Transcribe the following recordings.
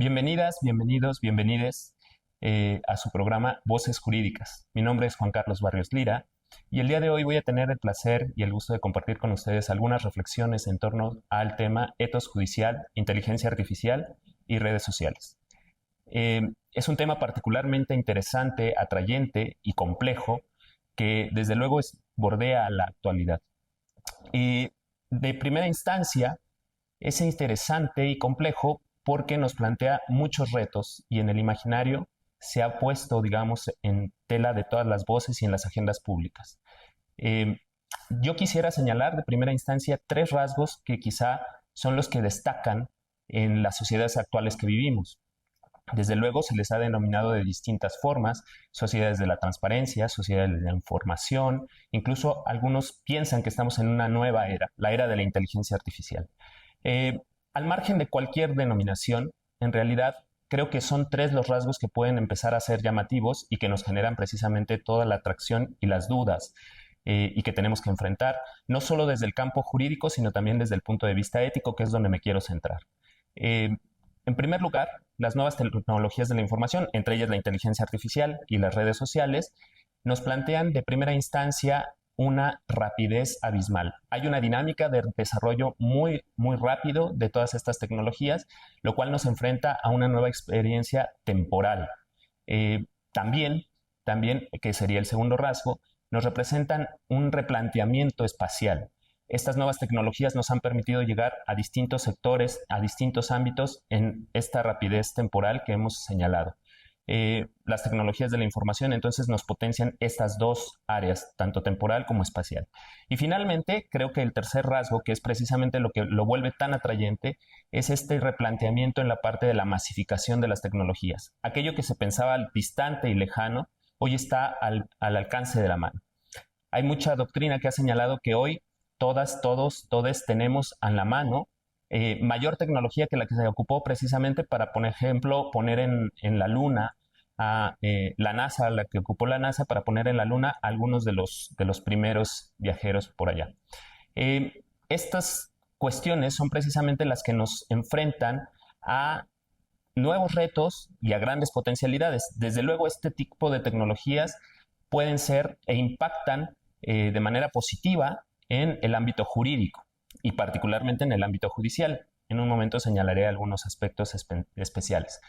Bienvenidas, bienvenidos, bienvenides a su programa Voces Jurídicas. Mi nombre es Juan Carlos Barrios Lira y el día de hoy voy a tener el placer y el gusto de compartir con ustedes algunas reflexiones en torno al tema etos judicial, inteligencia artificial y redes sociales. Es un tema particularmente interesante, atrayente y complejo que desde luego bordea la actualidad. De primera instancia es interesante y complejo porque nos plantea muchos retos y en el imaginario se ha puesto, digamos, en tela de todas las voces y en las agendas públicas. Yo quisiera señalar de primera instancia tres rasgos que quizá son los que destacan en las sociedades actuales que vivimos. Desde luego se les ha denominado de distintas formas: sociedades de la transparencia, sociedades de la información, incluso algunos piensan que estamos en una nueva era, la era de la inteligencia artificial. Al margen de cualquier denominación, en realidad creo que son tres los rasgos que pueden empezar a ser llamativos y que nos generan precisamente toda la atracción y las dudas y que tenemos que enfrentar, no solo desde el campo jurídico, sino también desde el punto de vista ético, que es donde me quiero centrar. En primer lugar, las nuevas tecnologías de la información, entre ellas la inteligencia artificial y las redes sociales, nos plantean de primera instancia una rapidez abismal. Hay una dinámica de desarrollo muy rápido de todas estas tecnologías, lo cual nos enfrenta a una nueva experiencia temporal. También, que sería el segundo rasgo, nos representan un replanteamiento espacial. Estas nuevas tecnologías nos han permitido llegar a distintos sectores, a distintos ámbitos en esta rapidez temporal que hemos señalado. Las tecnologías de la información entonces nos potencian estas dos áreas, tanto temporal como espacial. Y finalmente, creo que el tercer rasgo, que es precisamente lo que lo vuelve tan atrayente, es este replanteamiento en la parte de la masificación de las tecnologías. Aquello que se pensaba distante y lejano, hoy está al alcance de la mano. Hay mucha doctrina que ha señalado que hoy todas, todos, todes tenemos a la mano mayor tecnología que la que se ocupó precisamente para, por ejemplo, poner en la Luna a la NASA, la que ocupó la NASA para poner en la Luna a algunos de los primeros viajeros por allá. Estas cuestiones son precisamente las que nos enfrentan a nuevos retos y a grandes potencialidades. Desde luego, este tipo de tecnologías pueden ser e impactan de manera positiva en el ámbito jurídico y particularmente en el ámbito judicial. En un momento señalaré algunos aspectos especiales.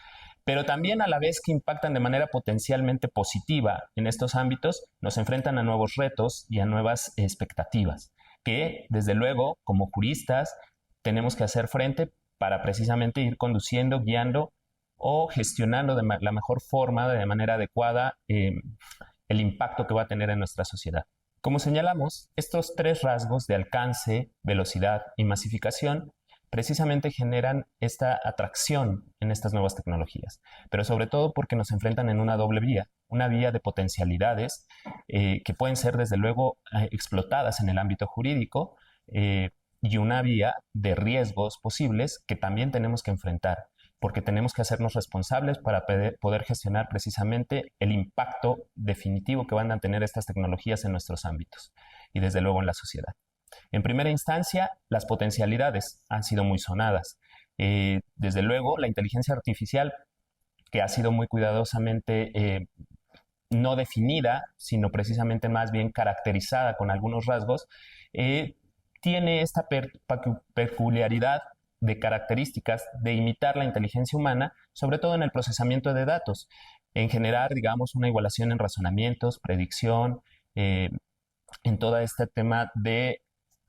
Pero también, a la vez que impactan de manera potencialmente positiva en estos ámbitos, nos enfrentan a nuevos retos y a nuevas expectativas que, desde luego, como juristas, tenemos que hacer frente para precisamente ir conduciendo, guiando o gestionando de la mejor forma, de manera adecuada, el impacto que va a tener en nuestra sociedad. Como señalamos, estos tres rasgos de alcance, velocidad y masificación precisamente generan esta atracción en estas nuevas tecnologías, pero sobre todo porque nos enfrentan en una doble vía, una vía de potencialidades que pueden ser desde luego explotadas en el ámbito jurídico y una vía de riesgos posibles que también tenemos que enfrentar, porque tenemos que hacernos responsables para poder gestionar precisamente el impacto definitivo que van a tener estas tecnologías en nuestros ámbitos y desde luego en la sociedad. En primera instancia, las potencialidades han sido muy sonadas. Desde luego, la inteligencia artificial, que ha sido muy cuidadosamente no definida, sino precisamente más bien caracterizada con algunos rasgos, tiene esta peculiaridad de características de imitar la inteligencia humana, sobre todo en el procesamiento de datos, en generar, digamos, una igualación en razonamientos, predicción, en todo este tema de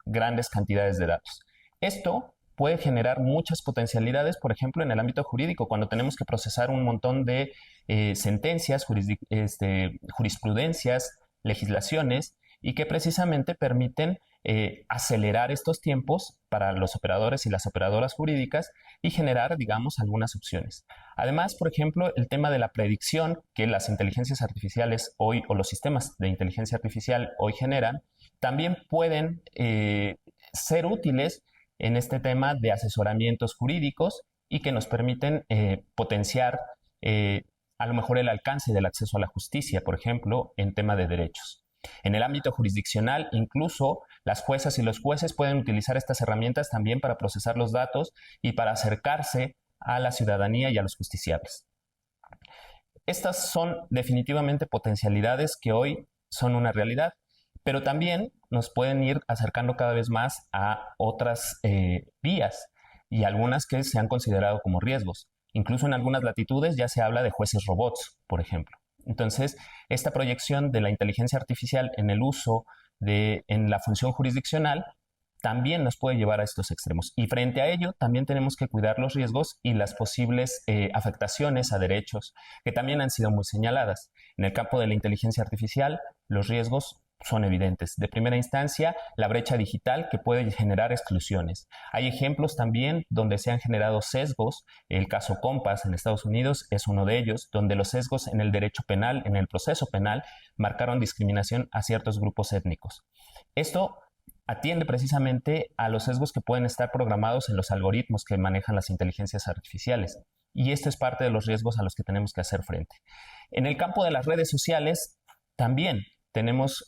grandes cantidades de datos. Esto puede generar muchas potencialidades, por ejemplo, en el ámbito jurídico, cuando tenemos que procesar un montón de sentencias, jurisprudencias, legislaciones, y que precisamente permiten acelerar estos tiempos para los operadores y las operadoras jurídicas y generar, digamos, algunas opciones. Además, por ejemplo, el tema de la predicción que las inteligencias artificiales hoy, o los sistemas de inteligencia artificial hoy generan, también pueden ser útiles en este tema de asesoramientos jurídicos y que nos permiten potenciar a lo mejor el alcance del acceso a la justicia, por ejemplo, en tema de derechos. En el ámbito jurisdiccional, incluso las juezas y los jueces pueden utilizar estas herramientas también para procesar los datos y para acercarse a la ciudadanía y a los justiciables. Estas son definitivamente potencialidades que hoy son una realidad, pero también nos pueden ir acercando cada vez más a otras vías y algunas que se han considerado como riesgos. Incluso en algunas latitudes ya se habla de jueces robots, por ejemplo. Entonces, esta proyección de la inteligencia artificial en el uso en la función jurisdiccional también nos puede llevar a estos extremos. Y frente a ello, también tenemos que cuidar los riesgos y las posibles afectaciones a derechos, que también han sido muy señaladas. En el campo de la inteligencia artificial, los riesgos son evidentes. De primera instancia, la brecha digital que puede generar exclusiones. Hay ejemplos también donde se han generado sesgos. El caso Compass en Estados Unidos es uno de ellos, donde los sesgos en el derecho penal, en el proceso penal, marcaron discriminación a ciertos grupos étnicos. Esto atiende precisamente a los sesgos que pueden estar programados en los algoritmos que manejan las inteligencias artificiales. Y esto es parte de los riesgos a los que tenemos que hacer frente. En el campo de las redes sociales, también tenemos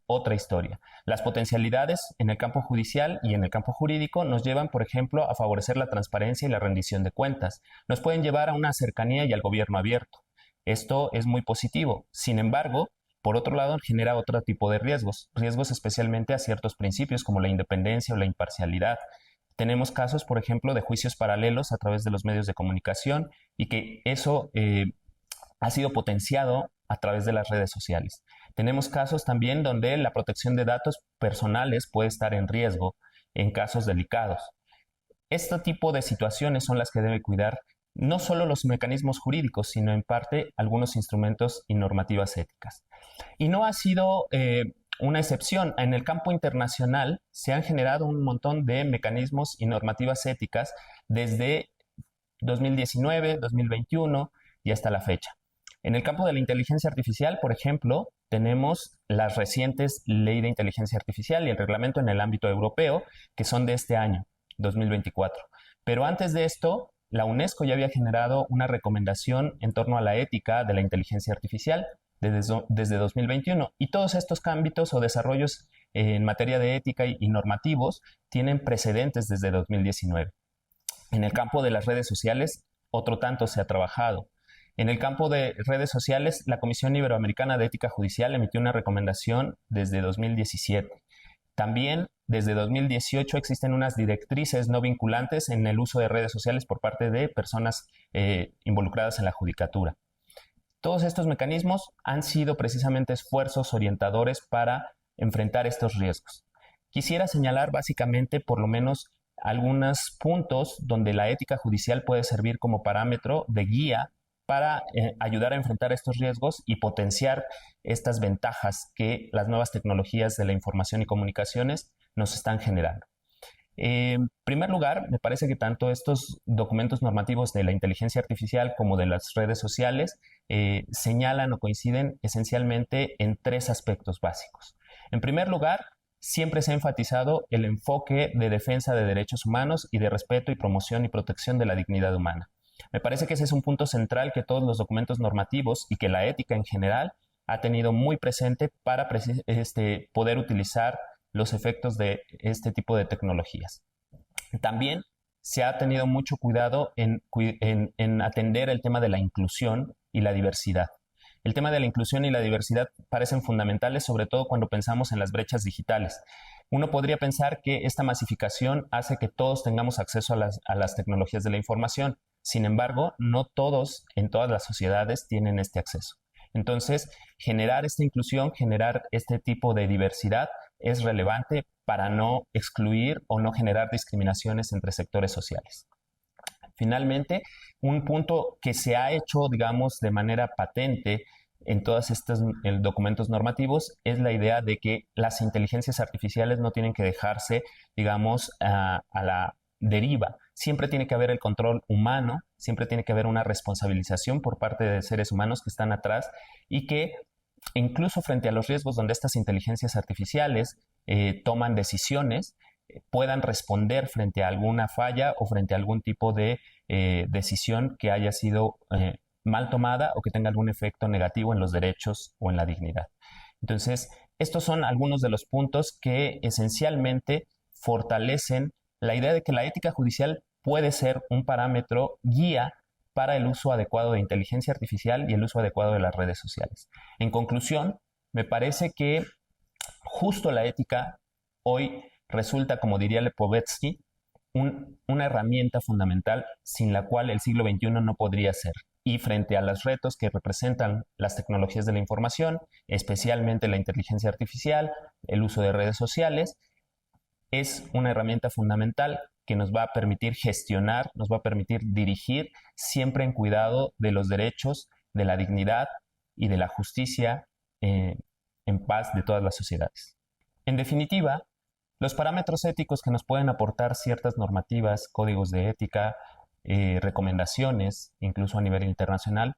otra historia. Las potencialidades en el campo judicial y en el campo jurídico nos llevan, por ejemplo, a favorecer la transparencia y la rendición de cuentas. Nos pueden llevar a una cercanía y al gobierno abierto. Esto es muy positivo. Sin embargo, por otro lado, genera otro tipo de riesgos especialmente a ciertos principios como la independencia o la imparcialidad. Tenemos casos, por ejemplo, de juicios paralelos a través de los medios de comunicación y que eso ha sido potenciado a través de las redes sociales. Tenemos casos también donde la protección de datos personales puede estar en riesgo en casos delicados. Este tipo de situaciones son las que debe cuidar no solo los mecanismos jurídicos, sino en parte algunos instrumentos y normativas éticas. Y no ha sido una excepción. En el campo internacional se han generado un montón de mecanismos y normativas éticas desde 2019, 2021 y hasta la fecha. En el campo de la inteligencia artificial, por ejemplo, tenemos las recientes Ley de Inteligencia Artificial y el reglamento en el ámbito europeo, que son de este año, 2024. Pero antes de esto, la UNESCO ya había generado una recomendación en torno a la ética de la inteligencia artificial desde 2021 y todos estos ámbitos o desarrollos en materia de ética y normativos tienen precedentes desde 2019. En el campo de las redes sociales, otro tanto se ha trabajado. En el campo de redes sociales, la Comisión Iberoamericana de Ética Judicial emitió una recomendación desde 2017. También desde 2018 existen unas directrices no vinculantes en el uso de redes sociales por parte de personas involucradas en la judicatura. Todos estos mecanismos han sido precisamente esfuerzos orientadores para enfrentar estos riesgos. Quisiera señalar básicamente por lo menos algunos puntos donde la ética judicial puede servir como parámetro de guía para ayudar a enfrentar estos riesgos y potenciar estas ventajas que las nuevas tecnologías de la información y comunicaciones nos están generando. En primer lugar, me parece que tanto estos documentos normativos de la inteligencia artificial como de las redes sociales señalan o coinciden esencialmente en tres aspectos básicos. En primer lugar, siempre se ha enfatizado el enfoque de defensa de derechos humanos y de respeto y promoción y protección de la dignidad humana. Me parece que ese es un punto central que todos los documentos normativos y que la ética en general ha tenido muy presente para poder utilizar los efectos de este tipo de tecnologías. También se ha tenido mucho cuidado en atender el tema de la inclusión y la diversidad. El tema de la inclusión y la diversidad parecen fundamentales, sobre todo cuando pensamos en las brechas digitales. Uno podría pensar que esta masificación hace que todos tengamos acceso a las tecnologías de la información. Sin embargo, no todos en todas las sociedades tienen este acceso. Entonces, generar esta inclusión, generar este tipo de diversidad es relevante para no excluir o no generar discriminaciones entre sectores sociales. Finalmente, un punto que se ha hecho, digamos, de manera patente en todos estos documentos normativos es la idea de que las inteligencias artificiales no tienen que dejarse, digamos, a la deriva. Siempre tiene que haber el control humano, siempre tiene que haber una responsabilización por parte de seres humanos que están atrás y que incluso frente a los riesgos donde estas inteligencias artificiales toman decisiones, puedan responder frente a alguna falla o frente a algún tipo de decisión que haya sido mal tomada o que tenga algún efecto negativo en los derechos o en la dignidad. Entonces, estos son algunos de los puntos que esencialmente fortalecen la idea de que la ética judicial puede ser un parámetro guía para el uso adecuado de inteligencia artificial y el uso adecuado de las redes sociales. En conclusión, me parece que justo la ética hoy resulta, como diría Lepovetsky, una herramienta fundamental sin la cual el siglo XXI no podría ser. Y frente a los retos que representan las tecnologías de la información, especialmente la inteligencia artificial, el uso de redes sociales, es una herramienta fundamental que nos va a permitir gestionar, nos va a permitir dirigir siempre en cuidado de los derechos, de la dignidad y de la justicia en paz de todas las sociedades. En definitiva, los parámetros éticos que nos pueden aportar ciertas normativas, códigos de ética, recomendaciones, incluso a nivel internacional,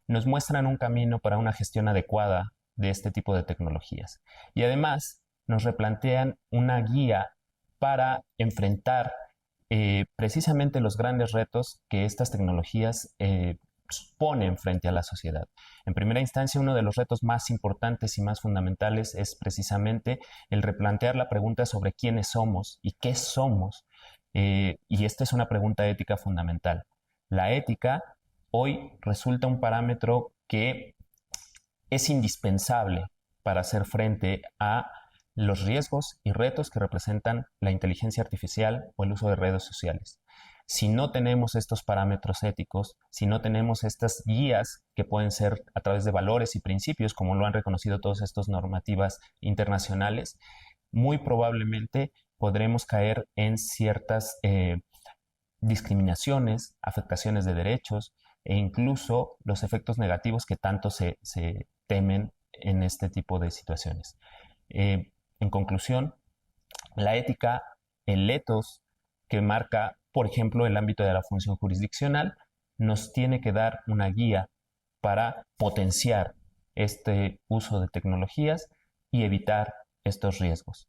nos muestran un camino para una gestión adecuada de este tipo de tecnologías. Y además nos replantean una guía para enfrentar precisamente los grandes retos que estas tecnologías ponen frente a la sociedad. En primera instancia, uno de los retos más importantes y más fundamentales es precisamente el replantear la pregunta sobre quiénes somos y qué somos. Y esta es una pregunta ética fundamental. La ética hoy resulta un parámetro que es indispensable para hacer frente a los riesgos y retos que representan la inteligencia artificial o el uso de redes sociales. Si no tenemos estos parámetros éticos, si no tenemos estas guías que pueden ser a través de valores y principios, como lo han reconocido todas estas normativas internacionales, muy probablemente podremos caer en ciertas discriminaciones, afectaciones de derechos e incluso los efectos negativos que tanto se temen en este tipo de situaciones. En conclusión, la ética, el ethos que marca, por ejemplo, el ámbito de la función jurisdiccional, nos tiene que dar una guía para potenciar este uso de tecnologías y evitar estos riesgos.